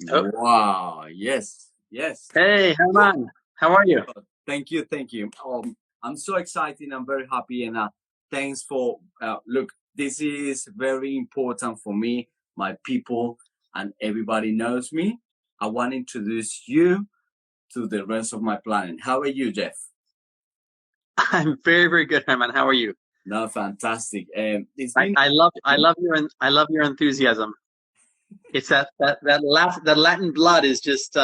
Oh, Wow. Yes. Yes. hey, Woo. Herman, how are you? Thank you. Thank you. I'm so excited. I'm very happy. And thanks for, look, this is very important for me, my people, and everybody knows me. I want to introduce you to the rest of my planet. How are you, Jeff? I'm very, very good, Herman. How are you? No, fantastic. It's I, been, I love, I love your enthusiasm. It's that Latin blood is just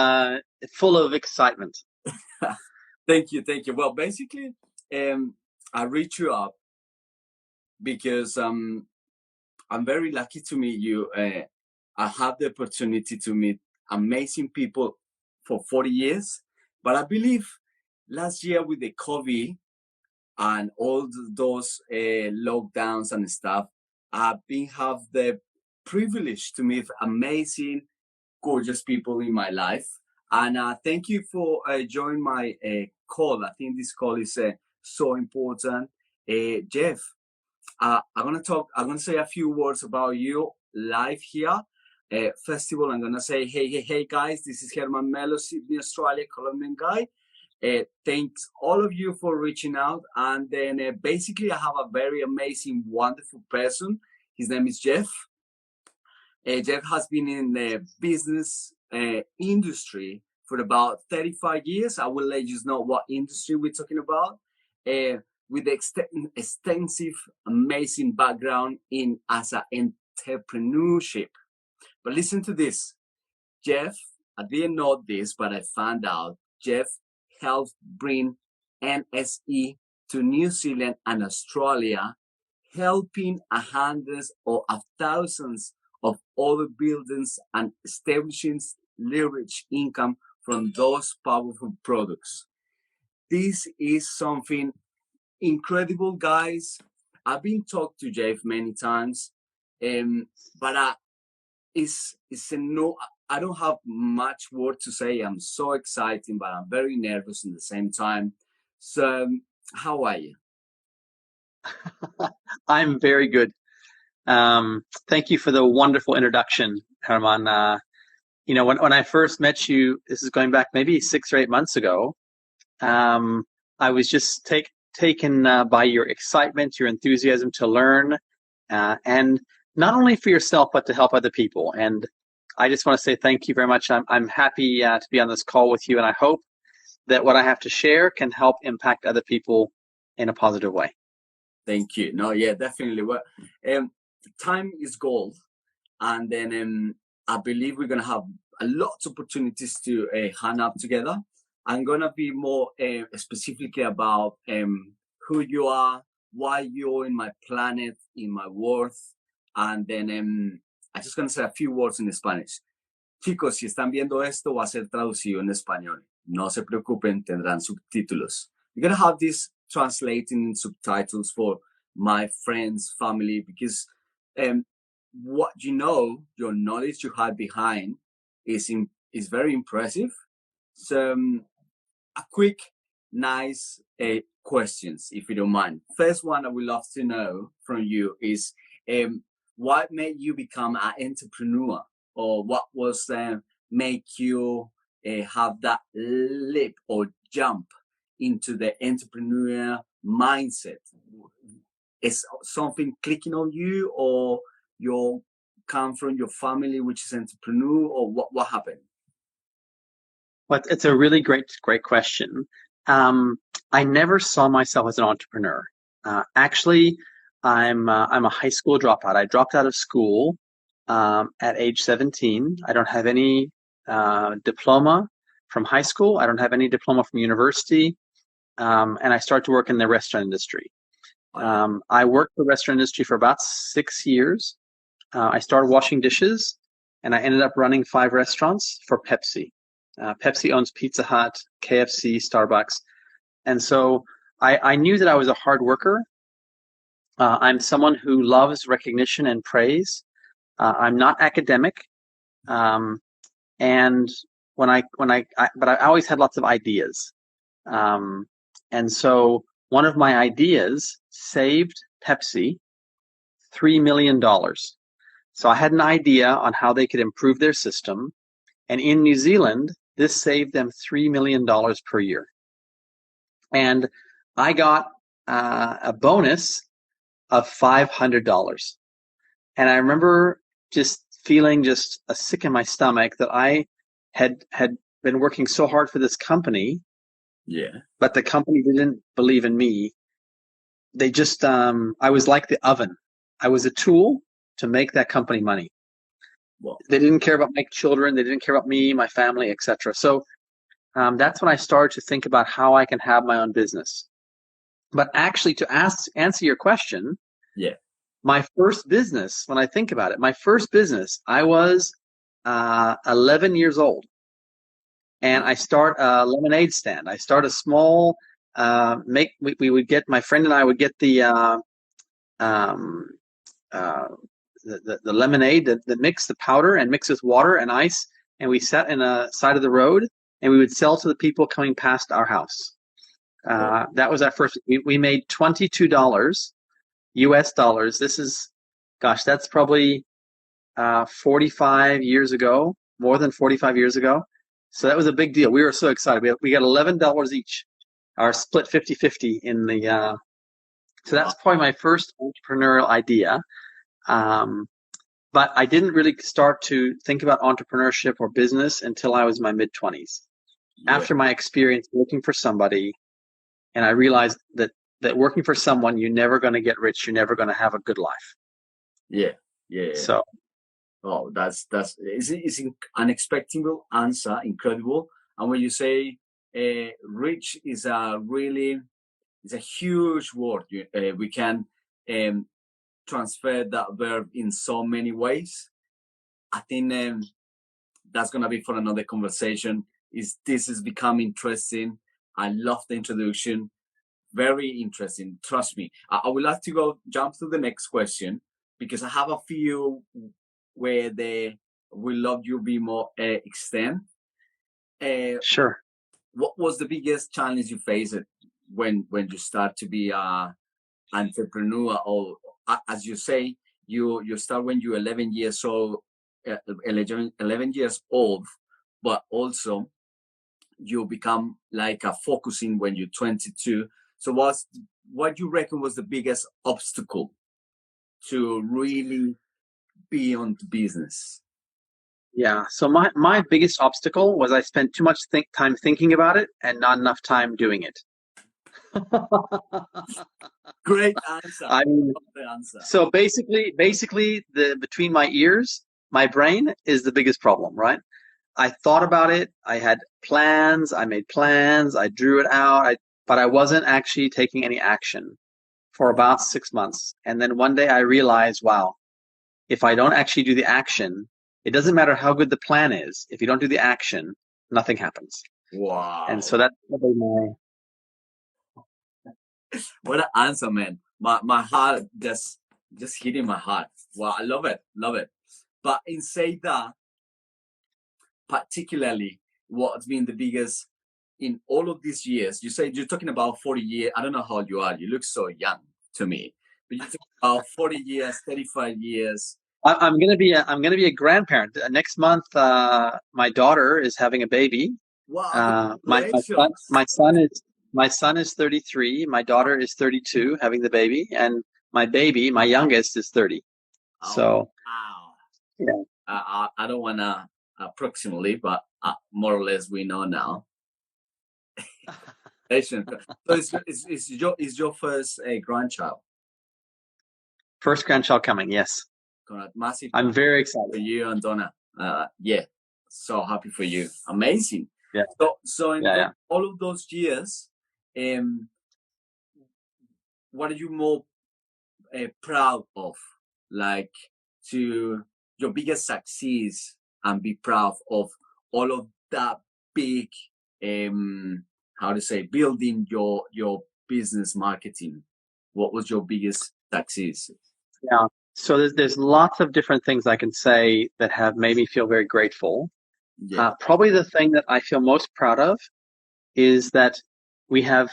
full of excitement. thank you. Thank you. Well, basically, um, I reached you up because I'm very lucky to meet you. I have the opportunity to meet amazing people for 40 years. But I believe last year with the COVID and all those lockdowns and stuff, I've been have the privilege to meet amazing, gorgeous people in my life. And thank you for joining my call. I think this call is so important. Jeff, I'm gonna talk. I'm gonna say a few words about you live here. First of all, I'm gonna say, hey, guys. This is Herman Melo, Sydney, Australia, Colombian guy. Thanks all of you for reaching out. And then basically, I have a very amazing, wonderful person. His name is Jeff. Jeff has been in the business industry for about 35 years. I will let you know what industry we're talking about. With extensive, amazing background in as a entrepreneurship. But listen to this, Jeff. I didn't know this, but I found out Jeff helped bring NSE to New Zealand and Australia, helping hundreds or thousands of other buildings and establishing leverage income from those powerful products. This is something incredible, guys. I've been talked to Jeff many times, but it's a no. I don't have much word to say. I'm so excited, but I'm very nervous at the same time. So, how are you? I'm very good. Thank you for the wonderful introduction, Herman. When I first met you, this is going back maybe 6 or 8 months ago. Um, I was just taken by your excitement, your enthusiasm to learn, and not only for yourself but to help other people. And I just want to say thank you very much. I'm happy to be on this call with you, and I hope that what I have to share can help impact other people in a positive way. Thank you. No, yeah, definitely. Well, um, time is gold, and then I believe we're gonna have a lot of opportunities to hang up together. I'm gonna be more specifically about who you are, why you're in my planet, in my worth, and then I'm just gonna say a few words in Spanish. Chicos, si están viendo esto, va a ser traducido en español. No se preocupen, tendrán subtítulos. You're gonna have this translating subtitles for my friends, family, because um, what you know, your knowledge you have behind is very impressive. So, a quick, nice questions, if you don't mind. First one I would love to know from you is um, what made you become an entrepreneur, or what was make you have that leap or jump into the entrepreneur mindset? Is something clicking on you, or you come from your family which is entrepreneur, or what happened? But it's a really great question. I never saw myself as an entrepreneur. Actually, I'm a high school dropout. I dropped out of school at age 17. I don't have any diploma from high school. I don't have any diploma from university. And I started to work in the restaurant industry. I worked in the restaurant industry for about 6 years. I started washing dishes, and I ended up running 5 restaurants for Pepsi. Pepsi owns Pizza Hut, KFC, Starbucks. And so I knew that I was a hard worker. I'm someone who loves recognition and praise. I'm not academic. Um, and but I always had lots of ideas. Um, and so one of my ideas saved Pepsi $3 million. So I had an idea on how they could improve their system. And in New Zealand, this saved them $3 million per year. And I got a bonus of $500. And I remember just feeling just a sick in my stomach that I had been working so hard for this company, Yeah. but the company didn't believe in me. They just, I was like the oven. I was a tool to make that company money. Well, They didn't care about my children. They didn't care about me, my family, etc. So that's when I started to think about how I can have my own business. But actually, to answer your question, yeah. my first business, when I think about it, my first business, I was 11 years old, and I start a lemonade stand. I start a small we would get, my friend and I would get um, uh, the lemonade, the mix, the powder, and mix with water and ice, and we sat in a side of the road, and we would sell to the people coming past our house. Well, That was our first. We made $22 US dollars. This is, gosh, that's probably 45 years ago, more than 45 years ago. So that was a big deal. We were so excited. We got $11 each, our split 50-50 in the. So wow. that's probably my first entrepreneurial idea. But I didn't really start to think about entrepreneurship or business until I was in my mid-20s. Yeah. After my experience working for somebody, and I realized that working for someone, you're never going to get rich. You're never going to have a good life. Yeah. Yeah. So Oh, it's an unexpected answer, incredible. And when you say rich is a really, it's a huge word. We can um, transfer that verb in so many ways. I think that's gonna be for another conversation. This has become interesting. I love the introduction. Very interesting. Trust me. I would like to jump to the next question because I have a few where they will love you be more extent. sure. What was the biggest challenge you faced when you start to be a entrepreneur, or as you say, you start when you're 11 years old, 11 years old, but also you become like a focusing when you're 22. So what you reckon was the biggest obstacle to really be on the business? Yeah. So my biggest obstacle was I spent too much time thinking about it and not enough time doing it. Great answer. I mean, Love the answer. so basically the between my ears, my brain is the biggest problem, right? I thought about it. I had plans. I made plans. I drew it out. But I wasn't actually taking any action for about 6 months. And then one day I realized, wow, if I don't actually do the action, it doesn't matter how good the plan is. If you don't do the action, nothing happens. And Wow. so that's probably my. What an answer, man. My heart just hitting my heart. Wow, I love it. Love it. But in say that, particularly what's been the biggest in all of these years, you say you're talking about 40 years. I don't know how old you are. You look so young to me. But you're talking about 40 years, 35 years. I'm gonna be a grandparent next month. My daughter is having a baby. Wow, My congratulations. my son is 33. My daughter is 32, having the baby, and my baby, my youngest, is 30. Oh, So wow. yeah, I don't want to approximately, but more or less we know now. So it's your first grandchild. first grandchild coming. Yes, Massive I'm very excited. for you and Donna. Yeah, so happy for you. Amazing. Yeah, So in yeah. all of those years, um, what are you more proud of? Like to your biggest success and be proud of all of that big, how to say, building your business marketing. What was your biggest success? Yeah. So there's lots of different things I can say that have made me feel very grateful. Yeah. Probably the thing that I feel most proud of is that we have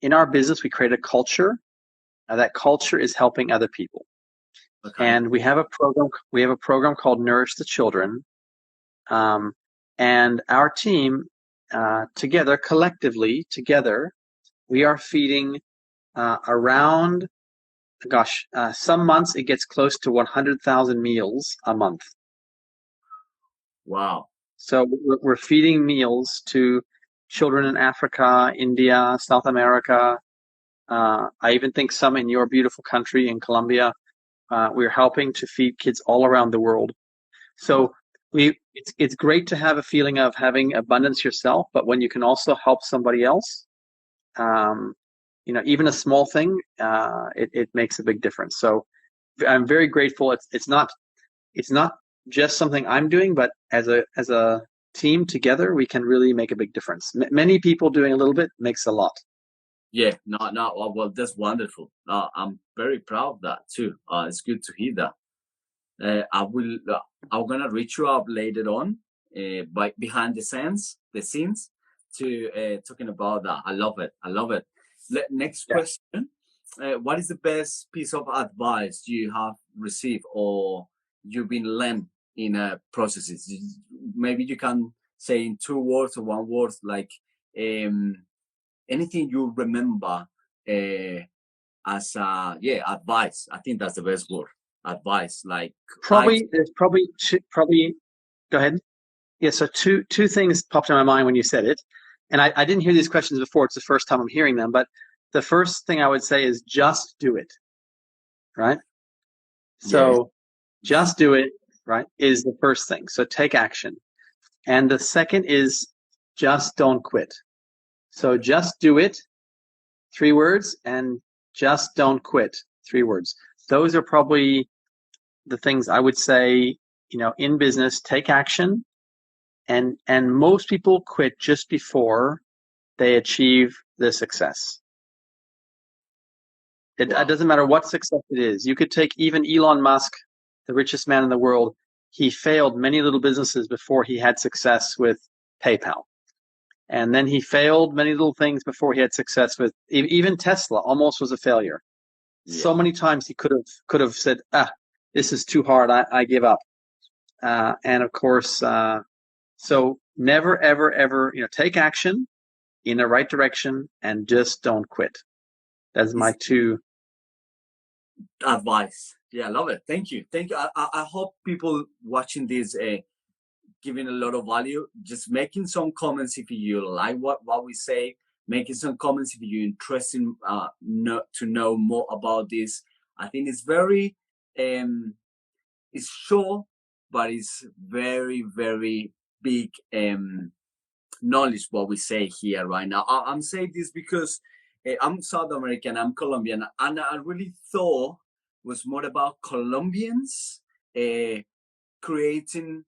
in our business we create a culture. That culture is helping other people, Okay. and we have a program. We have a program called Nourish the Children, And our team, together, collectively, together, we are feeding around, some months it gets close to 100,000 meals a month. Wow. So we're feeding meals to children in Africa, India, South America. I even think some in your beautiful country in Colombia. We're helping to feed kids all around the world. So it's great to have a feeling of having abundance yourself, but when you can also help somebody else, um, even a small thing, it makes a big difference. So I'm very grateful. It's not just something I'm doing, but as a team together, we can really make a big difference. Many people doing a little bit makes a lot. Yeah, no, well, that's wonderful. I'm very proud of that too. It's good to hear that. I'm gonna reach you up later on, by behind the scenes, to talking about that. I love it. I love it. Next Yeah. question: what is the best piece of advice you have received or you've been learned in processes? Maybe you can say in 2 words or 1 word, like um, anything you remember as advice. I think that's the best word. Advice, like I There's probably go ahead. Yeah, so two things popped in my mind when you said it, and I didn't hear these questions before. It's the first time I'm hearing them, but the first thing I would say is just do it, right? yeah, So just do it, right, is the first thing. So take action. And the second is just don't quit. So just do it, 3 words, and just don't quit, 3 words. Those are probably the things I would say, in business, take action. And most people quit just before they achieve the success. It wow, doesn't matter what success it is. You could take even Elon Musk, the richest man in the world. He failed many little businesses before he had success with PayPal. And then he failed many little things before he had success with even Tesla almost was a failure. yeah, So many times he could have said, this is too hard. I give up. And of course, so never, ever, ever, take action in the right direction and just don't quit. That's my it's two. advice. Yeah, I love it. Thank you, thank you. I hope people watching this giving a lot of value. Just making some comments if you like what we say. Making some comments if you're interested to know more about this. I think it's very it's short, but it's very very big knowledge what we say here right now. I'm saying this because I'm South American, I'm Colombian, and I really thought was more about Colombians creating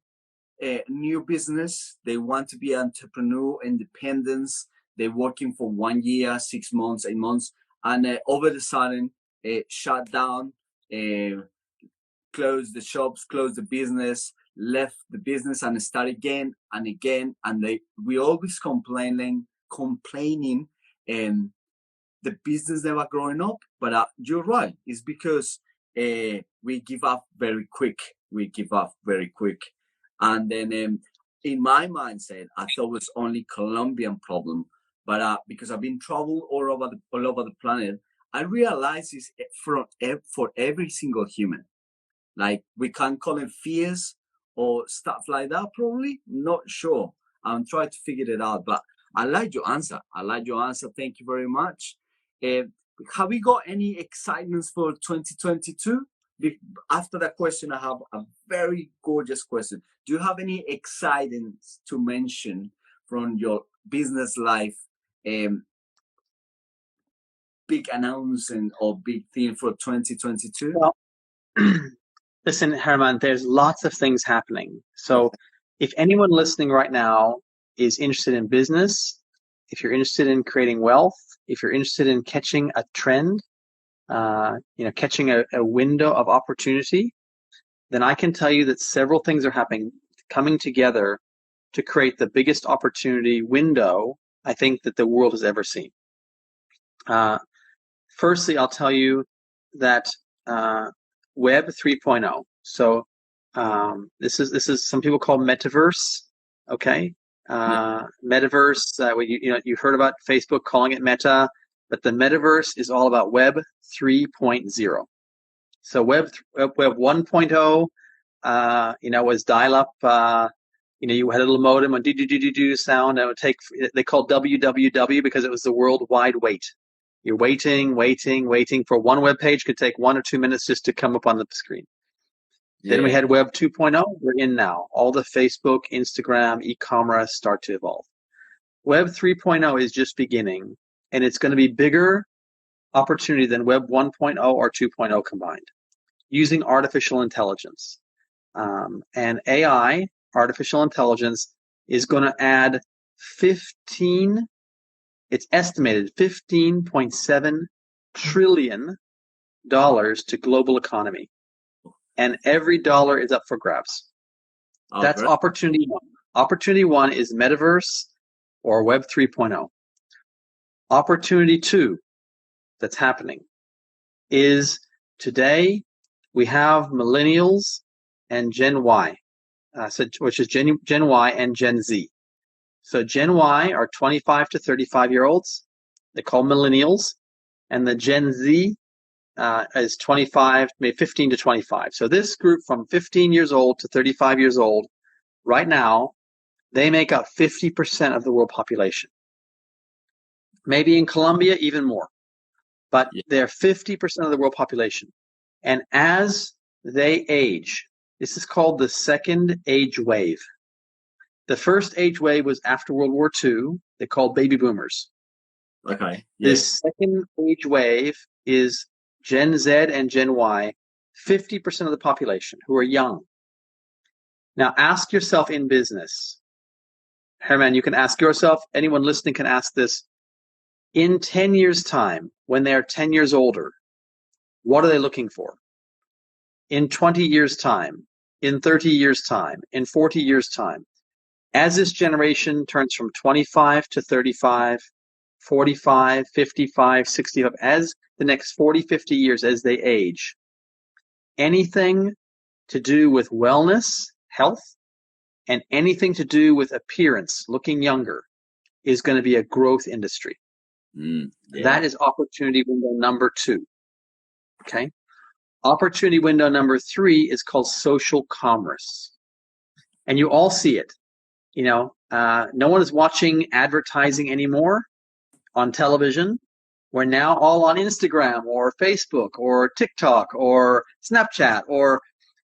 a new business. They want to be entrepreneur, independence. They're working for 1 year, 6 months, 8 months, and over the sudden, shut down, uh, close the shops, close the business, left the business, and start again and again. And we always complaining, and the business never growing up. But you're right. It's because we give up very quick. We give up very quick. And then in my mindset, I thought it was only Colombian problem. But because I've been traveled all over the planet, I realize it's for every single human. Like we can call it fears or stuff like that, probably. Not sure. I'm trying to figure it out. But I like your answer. I like your answer. Thank you very much. Uh, have we got any excitements for 2022? After that question, I have a very gorgeous question. Do you have any excitements to mention from your business life? Big announcement or big thing for 2022? Well, listen, Herman, there's lots of things happening. So if anyone listening right now is interested in business, if you're interested in creating wealth, if you're interested in catching a trend, catching a window of opportunity, then I can tell you that several things are happening, coming together to create the biggest opportunity window I think that the world has ever seen. Firstly, I'll tell you that Web 3.0. So This is some people call metaverse. Okay, Yeah. metaverse. You heard about Facebook calling it Meta, but the metaverse is all about Web 3.0. So Web 1.0, was dial up. You had a little modem and do sound, and it would take. They called WWW because it was the World Wide Wait. You're waiting for one web page. Could take 1 or 2 minutes just to come up on the screen. Then we Yeah. had Web 2.0. We're in now. All the Facebook, Instagram, e-commerce start to evolve. Web 3.0 is just beginning, and it's going to be bigger opportunity than Web 1.0 or 2.0 combined, using artificial intelligence. And AI, artificial intelligence, is going to add it's estimated $15.7 trillion to global economy. And every dollar is up for grabs. Oh, That's great. opportunity one. Opportunity one is metaverse or Web 3.0. Opportunity two that's happening is today we have millennials and Gen Y, which is Gen Y and Gen Z. So Gen Y are 25 to 35-year-olds. They call millennials, and the Gen Z is 25, maybe 15 to 25. So this group from 15 years old to 35 years old, right now, they make up 50% of the world population. Maybe in Colombia, even more. But Yeah. they're 50% of the world population. And as they age, this is called the second age wave. The first age wave was after World War II. They called baby boomers. Okay. Yeah. This second age wave is Gen Z and Gen Y, 50% of the population who are young. Now ask yourself in business, Herman, you can ask yourself, anyone listening can ask this, in 10 years' time, when they are 10 years older, what are they looking for? In 20 years' time, in 30 years' time, in 40 years' time, as this generation turns from 25 to 35, 45, 55, 65, as the next 40, 50 years as they age, anything to do with wellness, health, and anything to do with appearance, looking younger, is going to be a growth industry. Yeah. That is opportunity window number two. Okay. Opportunity window number three is called social commerce. And you all see it. No one is watching advertising anymore on television. We're now all on Instagram or Facebook or TikTok or Snapchat, or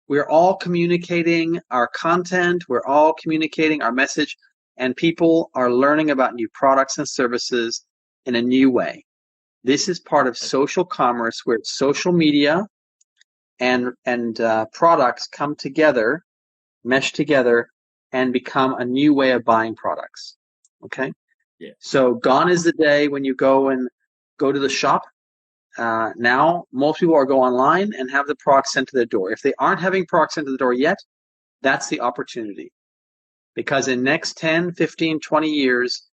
we're all communicating our content. We're all communicating our message, and people are learning about new products and services in a new way. This is part of social commerce, where social media and products come together, mesh together, and become a new way of buying products. Okay? Yeah. So gone is the day when you go to the shop. Now, most people are go online and have the products sent to their door. If they aren't having products sent to the door yet, that's the opportunity. Because in next 10, 15, 20 years,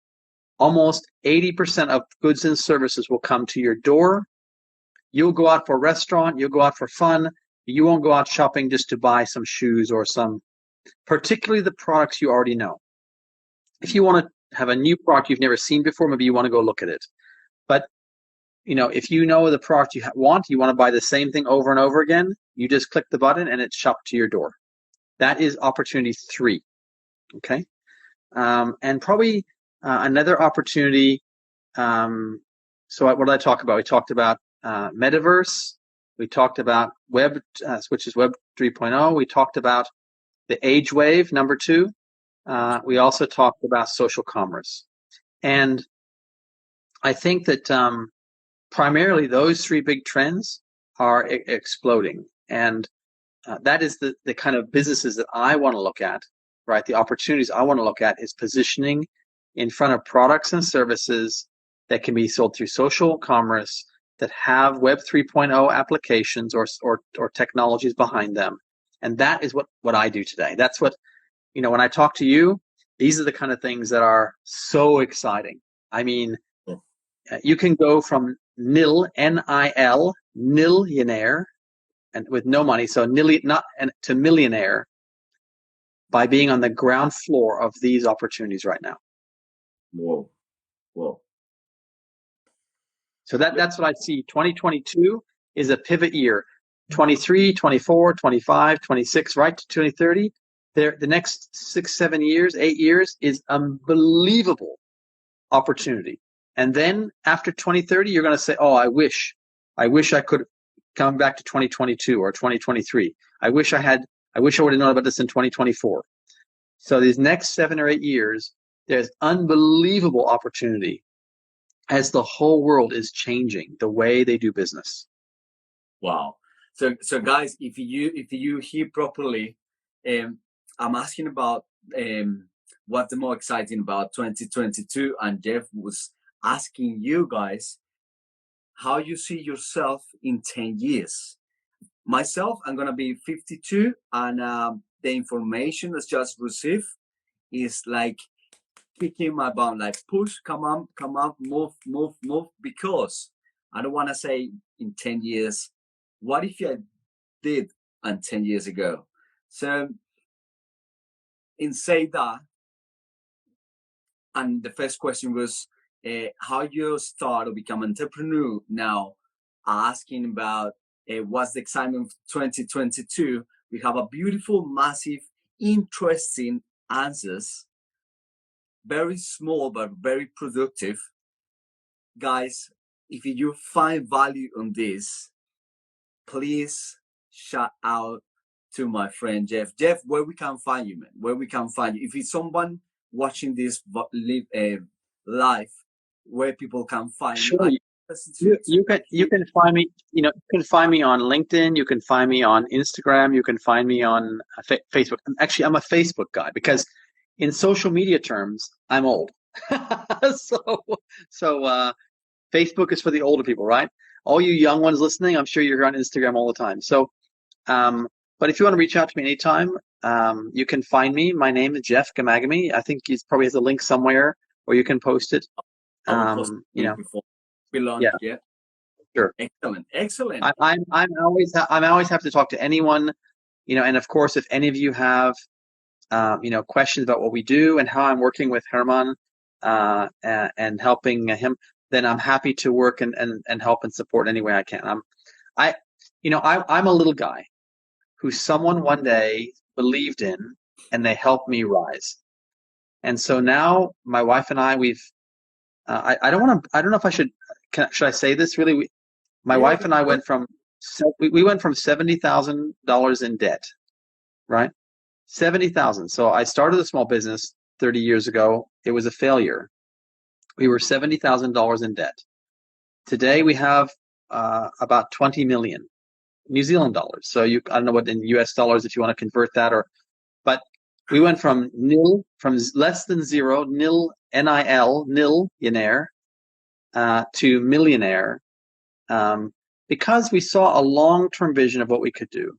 almost 80% of goods and services will come to your door. You'll go out for a restaurant, you'll go out for fun. You won't go out shopping just to buy some shoes or particularly the products you already know. If you want to have a new product you've never seen before, maybe you want to go look at it. But if you know the product you want to buy the same thing over and over again, you just click the button and it's shipped to your door. That is opportunity three. Okay. And probably another opportunity. So what did I talk about? We talked about metaverse. We talked about web, which is Web 3.0. We talked about the age wave, number two. We also talked about social commerce. And I think that primarily those three big trends are exploding. And that is the kind of businesses that I want to look at, right? The opportunities I want to look at is positioning in front of products and services that can be sold through social commerce, that have Web 3.0 applications or technologies behind them. And that is what I do today. That's what, when I talk to you, these are the kind of things that are so exciting. I mean, you can go from nil, N-I-L, millionaire, and with no money, so to millionaire by being on the ground floor of these opportunities right now. Whoa, whoa. So that's what I see. 2022 is a pivot year. 23, 24, 25, 26, right to 2030. The next 6, 7 years, 8 years is unbelievable opportunity. And then after 2030, you're going to say, oh, I wish I could come back to 2022 or 2023. I wish I would have known about this in 2024. So these next 7 or 8 years, there's unbelievable opportunity as the whole world is changing the way they do business. Wow. So guys, if you hear properly, I'm asking about what's the more exciting about 2022, and Jeff was asking you guys how you see yourself in 10 years. Myself, I'm gonna be 52, and the information that's just received is like kicking my bum, like push, come on, move, because I don't want to say in 10 years, what if I did and 10 years ago? So in say that, and the first question was how you start or become entrepreneur. Now asking about what's the excitement of 2022, we have a beautiful, massive, interesting answers, very small but very productive. Guys, if you find value on this, please shout out to my friend Jeff. Jeff, where we can find you, man? Where we can find you? If it's someone watching this live, where people can find you? Sure. You can find me, you can find me on LinkedIn, you can find me on Instagram, you can find me on Facebook. Actually, I'm a Facebook guy because in social media terms, I'm old. so Facebook is for the older people, right? All you young ones listening, I'm sure you're on Instagram all the time. So, but if you want to reach out to me anytime, you can find me. My name is Jeff Gamagami. I think he probably has a link somewhere where you can post it. Before we launch, yeah. Sure. Excellent. I'm always happy to talk to anyone, and of course, if any of you have, questions about what we do and how I'm working with Herman, and helping him, then I'm happy to work and help and support any way I can. I'm a little guy who someone one day believed in, and they helped me rise. And so now my wife and I, I don't know if I should I say this really? My wife and I went from $70,000 in debt, right? 70,000. So I started a small business 30 years ago. It was a failure. We were $70,000 in debt. Today we have about 20 million New Zealand dollars. So I don't know what in US dollars if you want to convert that, but we went from less than zero, nil, NIL, millionaire, to millionaire, because we saw a long-term vision of what we could do.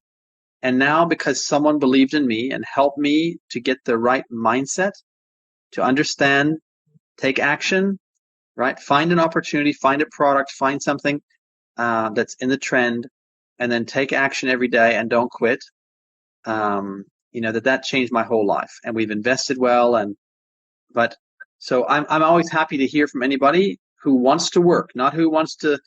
And now because someone believed in me and helped me to get the right mindset, to understand, take action, right? Find an opportunity, find a product, find something that's in the trend, and then take action every day and don't quit. That changed my whole life. And we've invested well, so I'm always happy to hear from anybody who wants to work, not who wants to,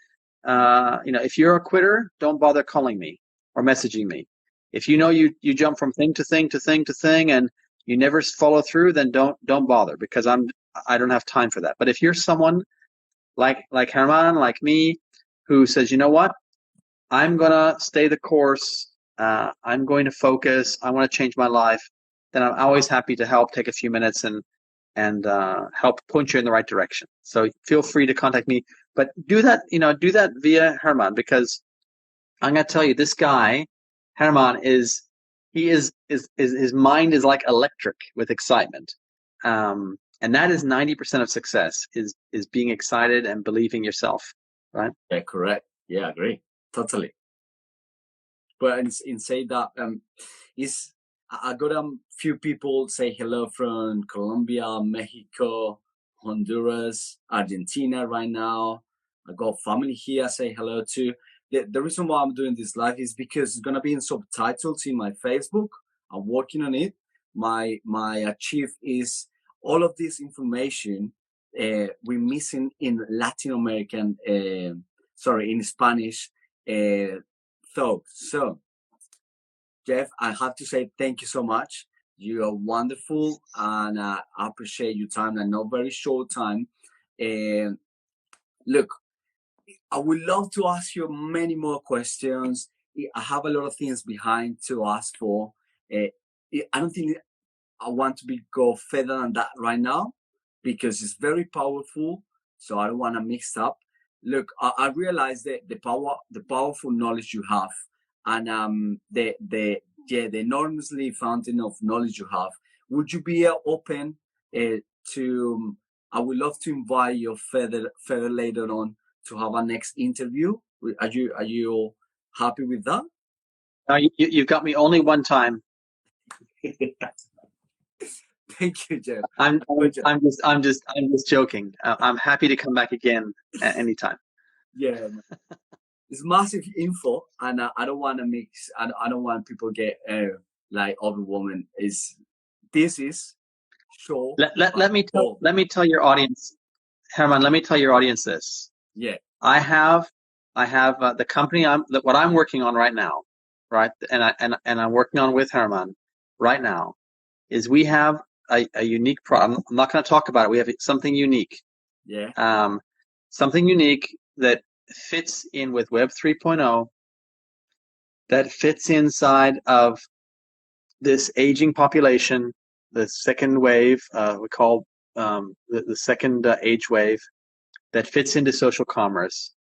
if you're a quitter, don't bother calling me or messaging me. If you jump from thing to thing to thing to thing and you never follow through, then don't bother, because I don't have time for that. But if you're someone like Herman, like me, who says, you know what, I'm gonna stay the course, I'm going to focus, I want to change my life, then I'm always happy to help, take a few minutes and help point you in the right direction. So feel free to contact me, but do that via Herman, because I'm gonna tell you, this guy Herman his mind is like electric with excitement, and that is 90% of success is being excited and believing yourself, right? Yeah, correct. Yeah, I agree totally. But in say that is I got a few people say hello from Colombia, Mexico, Honduras, Argentina right now. I got family here say hello to. The reason why I'm doing this live is because it's gonna be in subtitles in my Facebook. I'm working on it. my achieve is all of this information we're missing in Latin American, sorry, in Spanish thought. So, Jeff, I have to say thank you so much. You are wonderful, and I appreciate your time. I know very short time. And look, I would love to ask you many more questions. I have a lot of things behind to ask for. I don't think I want to go further than that right now because it's very powerful. So I don't want to mix up. Look, I realize that the powerful knowledge you have, and the enormously fountain of knowledge you have. Would you be open to? I would love to invite you further later on to have a next interview. Are you happy with that? You've got me only one time. Thank you, Jeff. I'm just joking. I'm happy to come back again at any time. Yeah, it's massive info, and I don't want to mix. I don't want people get like overwhelming. This is show. Let me tell your audience, Herman. Let me tell your audience this. Yeah. I have the company what I'm working on right now, right? And I'm working on with Herman right now is we have a unique product. I'm not going to talk about it. We have something unique. Yeah. Something unique that fits in with Web 3.0, that fits inside of this aging population, the second wave, we call the second age wave, that fits into social commerce,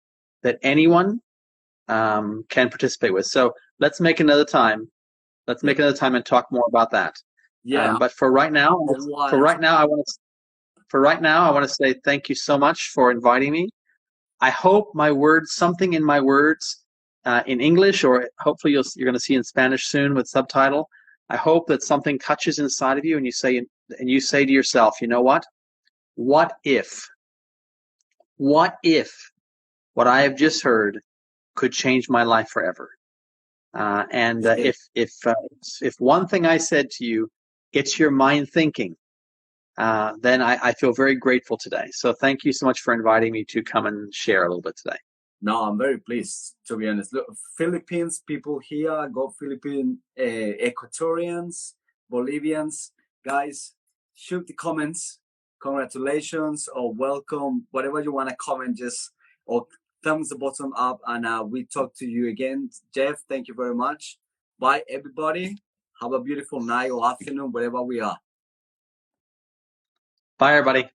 that anyone can participate with. So let's make another time. Let's make another time and talk more about that. Yeah. But for right now, I want to say thank you so much for inviting me. I hope something in my words, in English, or hopefully you're going to see in Spanish soon with subtitle. I hope that something touches inside of you, and you say to yourself, you know what? What if what I have just heard could change my life forever? If one thing I said to you gets your mind thinking, then I feel very grateful today. So thank you so much for inviting me to come and share a little bit today. No, I'm very pleased, to be honest. Look, Philippines people here, go Philippine Ecuadorians, Bolivians, guys, shoot the comments. Congratulations or welcome, whatever you want to comment, just or thumbs the bottom up, and we talk to you again. Jeff, thank you very much. Bye, everybody. Have a beautiful night or afternoon, wherever we are. Bye, everybody.